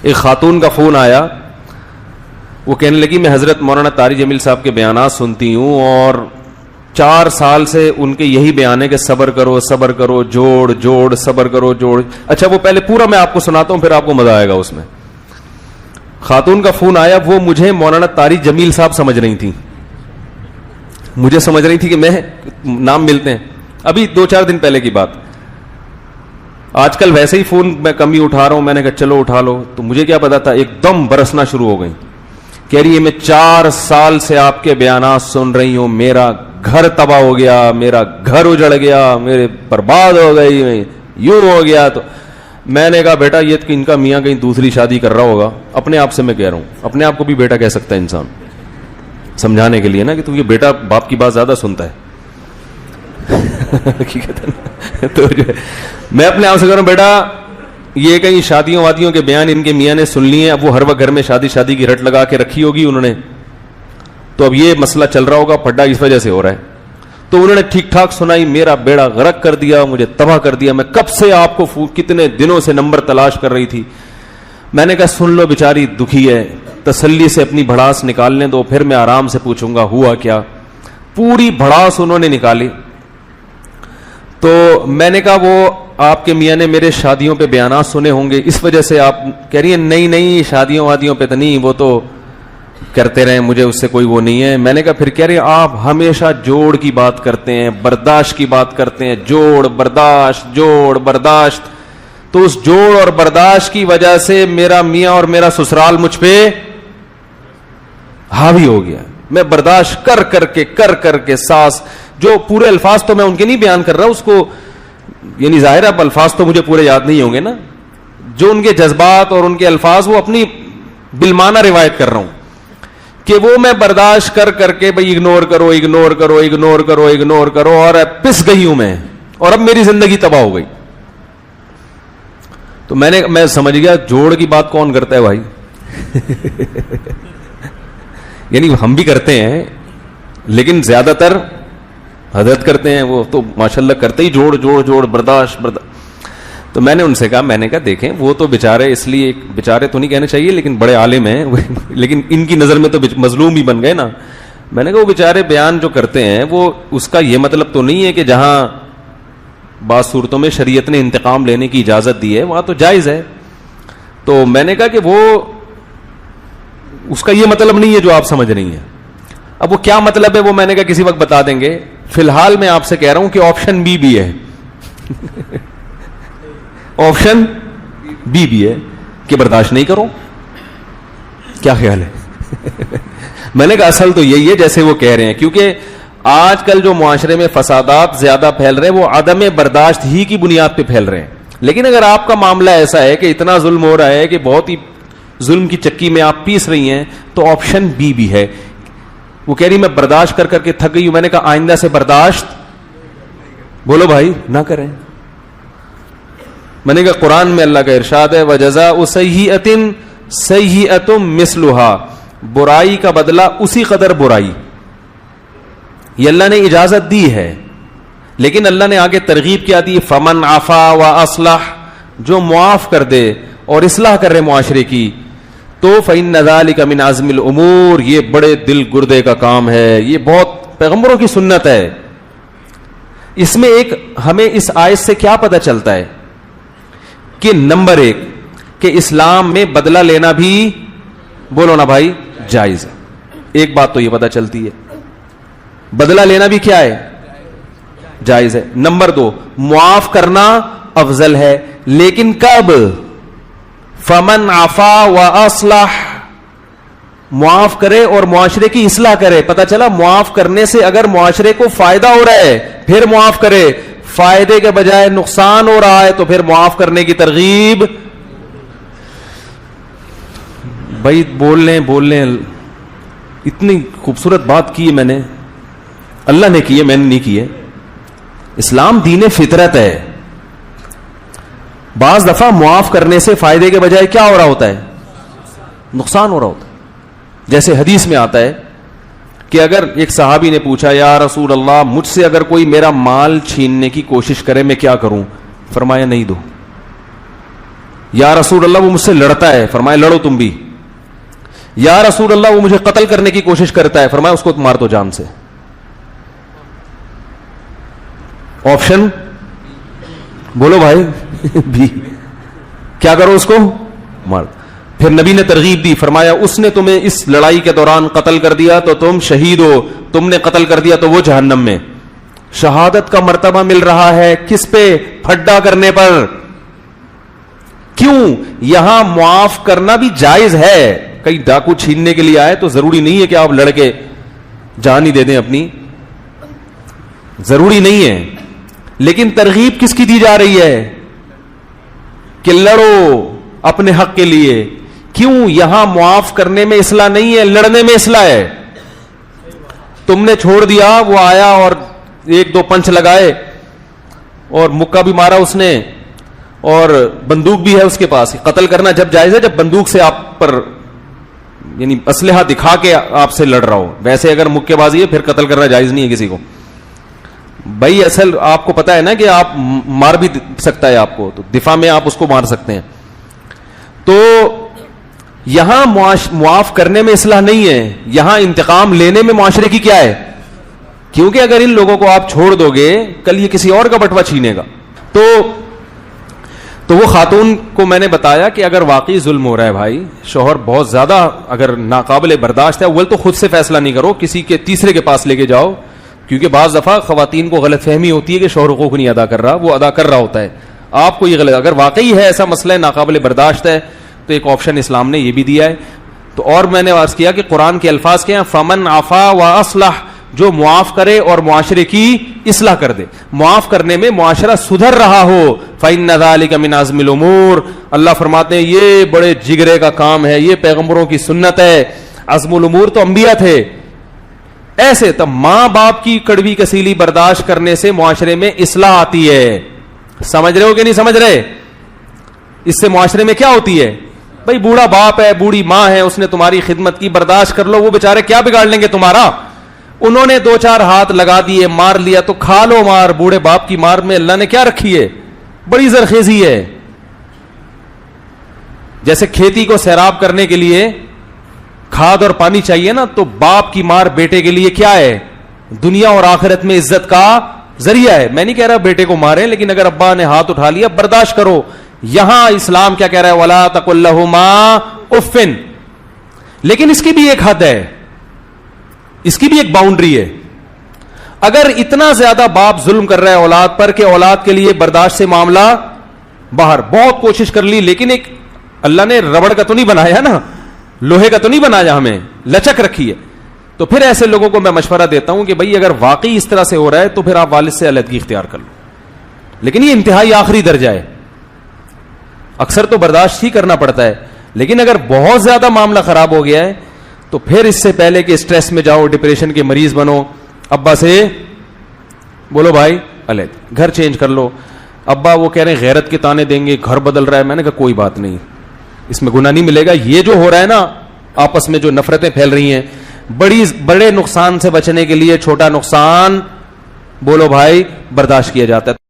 ایک خاتون کا فون آیا, وہ کہنے لگی میں حضرت مولانا طارق جمیل صاحب کے بیانات سنتی ہوں اور 4 سال سے ان کے یہی بیان ہے کہ صبر کرو صبر کرو, جوڑ جوڑ, صبر کرو جوڑ. اچھا وہ پہلے پورا میں آپ کو سناتا ہوں, پھر آپ کو مزہ آئے گا اس میں. خاتون کا فون آیا, وہ مجھے مولانا طارق جمیل صاحب سمجھ رہی تھی, مجھے سمجھ رہی تھی کہ میں نام ملتے ہیں, ابھی 2-4 دن پہلے کی بات. آج کل ویسے ہی فون میں کم ہی اٹھا رہا ہوں, میں نے کہا چلو اٹھا لو, تو مجھے کیا پتا تھا, ایک دم برسنا شروع ہو گئی. کہہ رہی ہے میں 4 سال سے آپ کے بیانات سن رہی ہوں, میرا گھر تباہ ہو گیا, میرا گھر اجڑ گیا, میرے برباد ہو گئی, یوں ہو گیا. تو میں نے کہا بیٹا یہ ان کا میاں کہیں دوسری شادی کر رہا ہوگا. اپنے آپ سے میں کہہ رہا ہوں, اپنے آپ کو بھی بیٹا کہہ سکتا ہے انسان, سمجھانے کے لیے نا, کہ تو یہ بیٹا باپ کی بات زیادہ سنتا ہے. تو میں اپنے آپ سے کہہ رہا ہوں بیٹا یہ کہیں شادیوں وادیوں کے بیان ان کے میاں نے سن لیے, اب وہ ہر وقت گھر میں شادی کی رٹ لگا کے رکھی ہوگی انہوں نے, تو اب یہ مسئلہ چل رہا ہوگا, پھڈا اس وجہ سے ہو رہا ہے. تو انہوں نے ٹھیک ٹھاک سنائی, میرا بیڑا غرق کر دیا, مجھے تباہ کر دیا. میں کب سے آپ کو کتنے دنوں سے نمبر تلاش کر رہی تھی. میں نے کہا سن لو, بیچاری دکھی ہے, تسلی سے اپنی بھڑاس نکالنے دو, پھر میں آرام سے پوچھوں گا ہوا کیا. پوری بھڑاس انہوں نے نکالی. تو میں نے کہا وہ آپ کے میاں نے میرے شادیوں پہ بیانات سنے ہوں گے, اس وجہ سے آپ کہہ رہی ہیں نہیں شادیوں وادیوں پہ تو نہیں, وہ تو کرتے رہے, مجھے اس سے کوئی وہ نہیں ہے. میں نے کہا پھر کہہ رہے ہیں آپ ہمیشہ جوڑ کی بات کرتے ہیں, برداشت کی بات کرتے ہیں, جوڑ برداشت. تو اس جوڑ اور برداشت کی وجہ سے میرا میاں اور میرا سسرال مجھ پہ حاوی ہو گیا. میں برداشت کر کے ساس, جو پورے الفاظ تو میں ان کے نہیں بیان کر رہا, اس کو یعنی ظاہر اب الفاظ تو مجھے پورے یاد نہیں ہوں گے نا, جو ان کے جذبات اور ان کے الفاظ وہ اپنی بالمانہ روایت کر رہا ہوں, کہ وہ میں برداشت کر کے بھئی اگنور کرو, اور پس گئی ہوں میں, اور اب میری زندگی تباہ ہو گئی. تو میں سمجھ گیا جوڑ کی بات کون کرتا ہے بھائی. یعنی ہم بھی کرتے ہیں لیکن زیادہ تر حضرت کرتے ہیں, وہ تو ماشاءاللہ کرتے ہی جوڑ برداشت. تو میں نے ان سے کہا, میں نے کہا دیکھیں وہ تو بیچارے, اس لیے بیچارے تو نہیں کہنے چاہیے لیکن بڑے عالم ہیں, لیکن ان کی نظر میں تو مظلوم ہی بن گئے نا. میں نے کہا وہ بیچارے بیان جو کرتے ہیں وہ اس کا یہ مطلب تو نہیں ہے کہ جہاں بعض صورتوں میں شریعت نے انتقام لینے کی اجازت دی ہے وہاں تو جائز ہے. تو میں نے کہا کہ وہ اس کا یہ مطلب نہیں ہے جو آپ سمجھ رہی ہیں. اب وہ کیا مطلب ہے وہ میں نے کہا کسی وقت بتا دیں گے. فی الحال میں آپ سے کہہ رہا ہوں کہ آپشن بی بھی ہے. آپشن بی بھی ہے کہ برداشت نہیں کرو. کیا خیال ہے؟ میں نے کہا اصل تو یہی ہے جیسے وہ کہہ رہے ہیں, کیونکہ آج کل جو معاشرے میں فسادات زیادہ پھیل رہے ہیں وہ عدم برداشت ہی کی بنیاد پہ پھیل رہے ہیں. لیکن اگر آپ کا معاملہ ایسا ہے کہ اتنا ظلم ہو رہا ہے کہ بہت ہی ظلم کی چکی میں آپ پیس رہی ہیں, تو آپشن بی بھی ہے. وہ کہہ رہی میں برداشت کر کے تھک گئی ہوں. میں نے کہا آئندہ سے برداشت بولو بھائی نہ کریں. میں نے کہا قرآن میں اللہ کا ارشاد ہے وَجَزَاءُ سَيِّئَةٍ سَيِّئَةٌ مِثْلُهَا, برائی کا بدلہ اسی قدر برائی. یہ اللہ نے اجازت دی ہے, لیکن اللہ نے آگے ترغیب کیا دی, فَمَنْ عَفَا وَأَصْلَحَ, جو معاف کر دے اور اصلاح کر رہے معاشرے کی, تو فَإِنَّ ذَلِكَ مِنْ عَزْمِ الْأُمُورِ, یہ بڑے دل گردے کا کام ہے. یہ بہت پیغمبروں کی سنت ہے. اس میں ایک ہمیں اس آیت سے کیا پتہ چلتا ہے کہ نمبر 1 کہ اسلام میں بدلہ لینا بھی بولو نا بھائی جائز ہے. ایک بات تو یہ پتہ چلتی ہے, بدلہ لینا بھی کیا ہے جائز ہے. نمبر 2 معاف کرنا افضل ہے, لیکن کب؟ فمن عفا واصلح, معاف کرے اور معاشرے کی اصلاح کرے. پتہ چلا معاف کرنے سے اگر معاشرے کو فائدہ ہو رہا ہے پھر معاف کرے, فائدے کے بجائے نقصان ہو رہا ہے تو پھر معاف کرنے کی ترغیب. بھائی بول لیں اتنی خوبصورت بات کی ہے میں نے, اللہ نے کی ہے, میں نے نہیں کی ہے. اسلام دین فطرت ہے. بعض دفعہ معاف کرنے سے فائدے کے بجائے کیا ہو رہا ہوتا ہے؟ نقصان ہو رہا ہوتا ہے. جیسے حدیث میں آتا ہے کہ اگر ایک صحابی نے پوچھا یا رسول اللہ مجھ سے اگر کوئی میرا مال چھیننے کی کوشش کرے میں کیا کروں؟ فرمایا نہیں دو. یا رسول اللہ وہ مجھ سے لڑتا ہے، فرمایا لڑو تم بھی. یا رسول اللہ وہ مجھے قتل کرنے کی کوشش کرتا ہے، فرمایا اس کو مار دو جان سے. آپشن بولو بھائی بھی. کیا کرو؟ اس کو مار. پھر نبی نے ترغیب دی، فرمایا اس نے تمہیں اس لڑائی کے دوران قتل کر دیا تو تم شہید ہو، تم نے قتل کر دیا تو وہ جہنم میں. شہادت کا مرتبہ مل رہا ہے کس پہ؟ پھڈا کرنے پر. کیوں؟ یہاں معاف کرنا بھی جائز ہے. کئی ڈاکو چھیننے کے لیے آئے تو ضروری نہیں ہے کہ آپ لڑ کے جان ہی دے دیں اپنی، ضروری نہیں ہے. لیکن ترغیب کس کی دی جا رہی ہے؟ کہ لڑو اپنے حق کے لیے. کیوں؟ یہاں معاف کرنے میں اصلاح نہیں ہے، لڑنے میں اصلاح ہے. تم نے چھوڑ دیا، وہ آیا اور ایک دو پنچ لگائے اور مکہ بھی مارا اس نے، اور بندوق بھی ہے اس کے پاس. قتل کرنا جب جائز ہے جب بندوق سے آپ پر یعنی اسلحہ دکھا کے آپ سے لڑ رہا ہو. ویسے اگر مکے بازی ہے پھر قتل کرنا جائز نہیں ہے کسی کو. بھائی اصل آپ کو پتا ہے نا کہ آپ مار بھی سکتا ہے آپ کو، تو دفاع میں آپ اس کو مار سکتے ہیں. تو یہاں معاف کرنے میں اصلاح نہیں ہے، یہاں انتقام لینے میں معاشرے کی کیا ہے. کیونکہ اگر ان لوگوں کو آپ چھوڑ دو گے کل یہ کسی اور کا بٹوا چھینے گا. تو وہ خاتون کو میں نے بتایا کہ اگر واقعی ظلم ہو رہا ہے بھائی، شوہر بہت زیادہ اگر ناقابل برداشت ہے، اول تو خود سے فیصلہ نہیں کرو، کسی کے تیسرے کے پاس لے کے جاؤ. کیونکہ بعض دفعہ خواتین کو غلط فہمی ہوتی ہے کہ شوہر حقوق نہیں ادا کر رہا، وہ ادا کر رہا ہوتا ہے. آپ کو یہ غلط، اگر واقعی ہے ایسا مسئلہ ہے ناقابل برداشت ہے تو ایک آپشن اسلام نے یہ بھی دیا ہے. تو اور میں نے عرض کیا کہ قرآن کے الفاظ کیا ہیں؟ فمن عفا واصلح، جو معاف کرے اور معاشرے کی اصلاح کر دے. معاف کرنے میں معاشرہ سدھر رہا ہو، فإن ذلک من عزم الامور. اللہ فرماتے ہیں یہ بڑے جگرے کا کام ہے، یہ پیغمبروں کی سنت ہے. عزم الامور تو انبیاء تھے. ایسے تب ماں باپ کی کڑوی کسیلی برداشت کرنے سے معاشرے میں اصلاح آتی ہے. سمجھ رہے ہو کہ نہیں سمجھ رہے؟ اس سے معاشرے میں کیا ہوتی ہے؟ بھائی بوڑھا باپ ہے، بوڑھی ماں ہے، اس نے تمہاری خدمت کی، برداشت کر لو. وہ بیچارے کیا بگاڑ لیں گے تمہارا؟ انہوں نے دو چار ہاتھ لگا دیے، مار لیا تو کھا لو مار. بوڑھے باپ کی مار میں اللہ نے کیا رکھی ہے؟ بڑی زرخیزی ہے. جیسے کھیتی کو سیراب کرنے کے لیے کھاد اور پانی چاہیے نا، تو باپ کی مار بیٹے کے لیے کیا ہے؟ دنیا اور آخرت میں عزت کا ذریعہ ہے. میں نہیں کہہ رہا بیٹے کو مارے، لیکن اگر ابا نے ہاتھ اٹھا لیا برداشت کرو. یہاں اسلام کیا کہہ رہا ہے؟ وَلَا تَقُلْ لَهُمَا اُفٍّ. لیکن اس کی بھی ایک حد ہے، اس کی بھی ایک باؤنڈری ہے. اگر اتنا زیادہ باپ ظلم کر رہا ہے اولاد پر کہ اولاد کے لیے برداشت سے معاملہ باہر، بہت کوشش کر لی، لیکن ایک اللہ نے ربڑ کا تو نہیں بنایا نا، لوہے کا تو نہیں بنایا، ہمیں لچک رکھی ہے. تو پھر ایسے لوگوں کو میں مشورہ دیتا ہوں کہ بھائی اگر واقعی اس طرح سے ہو رہا ہے تو پھر آپ والد سے علیحدگی اختیار کر لو. لیکن یہ انتہائی آخری درجہ ہے، اکثر تو برداشت ہی کرنا پڑتا ہے. لیکن اگر بہت زیادہ معاملہ خراب ہو گیا ہے تو پھر اس سے پہلے کہ اسٹریس میں جاؤ، ڈپریشن کے مریض بنو، ابا سے بولو بھائی علیحدہ، گھر چینج کر لو. ابا وہ کہہ رہے ہیں غیرت کے تانے دیں گے، گھر بدل رہا ہے. میں نے کہا کوئی بات نہیں، اس میں گناہ نہیں ملے گا. یہ جو ہو رہا ہے نا آپس میں جو نفرتیں پھیل رہی ہیں، بڑے نقصان سے بچنے کے لیے چھوٹا نقصان بولو بھائی برداشت کیا جاتا ہے.